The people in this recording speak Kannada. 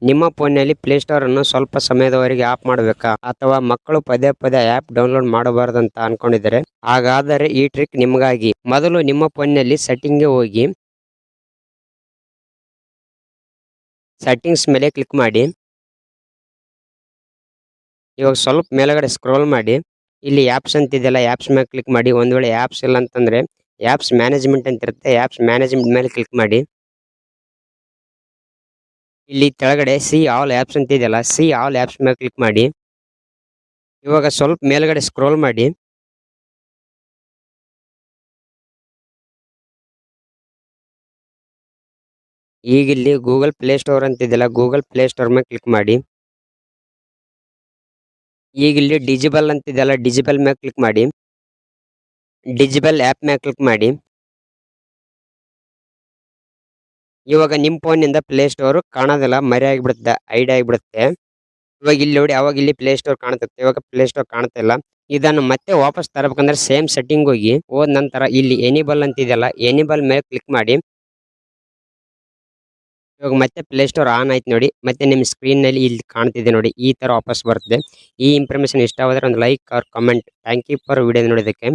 ನಿಮ್ಮ ಫೋನ್ನಲ್ಲಿ ಪ್ಲೇಸ್ಟೋರ್ ಅನ್ನು ಸ್ವಲ್ಪ ಸಮಯದವರೆಗೆ ಆಫ್ ಮಾಡಬೇಕಾ ಅಥವಾ ಮಕ್ಕಳು ಪದೇ ಪದೇ ಆಪ್ ಡೌನ್ಲೋಡ್ ಮಾಡಬಾರದಂತ ಅನ್ಕೊಂಡಿದ್ದಾರೆ? ಹಾಗಾದರೆ ಈ ಟ್ರಿಕ್ ನಿಮಗಾಗಿ. ಮೊದಲು ನಿಮ್ಮ ಫೋನ್ನಲ್ಲಿ ಸೆಟ್ಟಿಂಗ್ಗೆ ಹೋಗಿ ಸೆಟ್ಟಿಂಗ್ಸ್ ಮೇಲೆ ಕ್ಲಿಕ್ ಮಾಡಿ. ಇವಾಗ ಸ್ವಲ್ಪ ಮೇಲ್ಗಡೆ ಸ್ಕ್ರೋಲ್ ಮಾಡಿ, ಇಲ್ಲಿ ಆಪ್ಸ್ ಅಂತಿದೆಯಲ್ಲ ಆಪ್ಸ್ ಮೇಲೆ ಕ್ಲಿಕ್ ಮಾಡಿ. ಒಂದ್ ವೇಳೆ ಆಪ್ಸ್ ಇಲ್ಲ ಅಂತಂದ್ರೆ ಆಪ್ಸ್ ಮ್ಯಾನೇಜ್ಮೆಂಟ್ ಅಂತ ಇರುತ್ತೆ, ಆಪ್ಸ್ ಮ್ಯಾನೇಜ್ಮೆಂಟ್ ಮೇಲೆ ಕ್ಲಿಕ್ ಮಾಡಿ. ಇಲ್ಲಿ ಕೆಳಗಡೆ ಸಿ ಆಲ್ ಆಪ್ಸ್ ಅಂತ ಇದೆಯಲ್ಲ, ಸಿ ಆಲ್ ಆಪ್ಸ್ ಮೇಲೆ ಕ್ಲಿಕ್ ಮಾಡಿ. ಇವಾಗ ಸ್ವಲ್ಪ ಮೇಲ್ಗಡೆ ಸ್ಕ್ರೋಲ್ ಮಾಡಿ. ಈಗ ಇಲ್ಲಿ ಗೂಗಲ್ ಪ್ಲೇ ಸ್ಟೋರ್ ಅಂತ ಇದೆಯಲ್ಲ, ಗೂಗಲ್ ಪ್ಲೇ ಸ್ಟೋರ್ ಮೇಲೆ ಕ್ಲಿಕ್ ಮಾಡಿ. ಈಗ ಇಲ್ಲಿ ಡಿಜಿಬಲ್ ಅಂತ ಇದೆಯಲ್ಲ, ಡಿಜಿಬಲ್ ಮೇಲೆ ಕ್ಲಿಕ್ ಮಾಡಿ. ಡಿಜಿಬಲ್ ಆಪ್ ಮೇಲೆ ಕ್ಲಿಕ್ ಮಾಡಿ. ಇವಾಗ ನಿಮ್ ಫೋನ್ ನಿಂದ ಪ್ಲೇ ಸ್ಟೋರ್ ಕಾಣೋದಿಲ್ಲ, ಮರೆ ಆಗಿಬಿಡುತ್ತೆ, ಐಡಿ ಆಗಿಬಿಡುತ್ತೆ. ಇವಾಗ ಇಲ್ಲಿ ನೋಡಿ, ಅವಾಗ ಇಲ್ಲಿ ಪ್ಲೇ ಸ್ಟೋರ್ ಕಾಣುತ್ತೆ, ಇವಾಗ ಪ್ಲೇ ಸ್ಟೋರ್ ಕಾಣ್ತಿಲ್ಲ. ಇದನ್ನು ಮತ್ತೆ ವಾಪಸ್ ತರಬೇಕಂದ್ರೆ ಸೇಮ್ ಸೆಟ್ಟಿಂಗ್ ಹೋಗಿ ಹೋದ ನಂತರ ಇಲ್ಲಿ ಎನಿಬಲ್ ಅಂತ ಇದೆಯಲ್ಲ, ಎನಿಬಲ್ ಮೇಲೆ ಕ್ಲಿಕ್ ಮಾಡಿ. ಇವಾಗ ಮತ್ತೆ ಪ್ಲೇ ಸ್ಟೋರ್ ಆನ್ ಆಯ್ತು ನೋಡಿ. ಮತ್ತೆ ನಿಮ್ಮ ಸ್ಕ್ರೀನ್ ನಲ್ಲಿ ಇಲ್ಲಿ ಕಾಣ್ತಿದೆ ನೋಡಿ, ಈ ತರ ವಾಪಸ್ ಬರುತ್ತೆ. ಈ ಇನ್ಫಾರ್ಮೇಶನ್ ಇಷ್ಟ ಆದ್ರೆ ಒಂದು like or comment. Thank you for video ನೋಡೋದಕ್ಕೆ.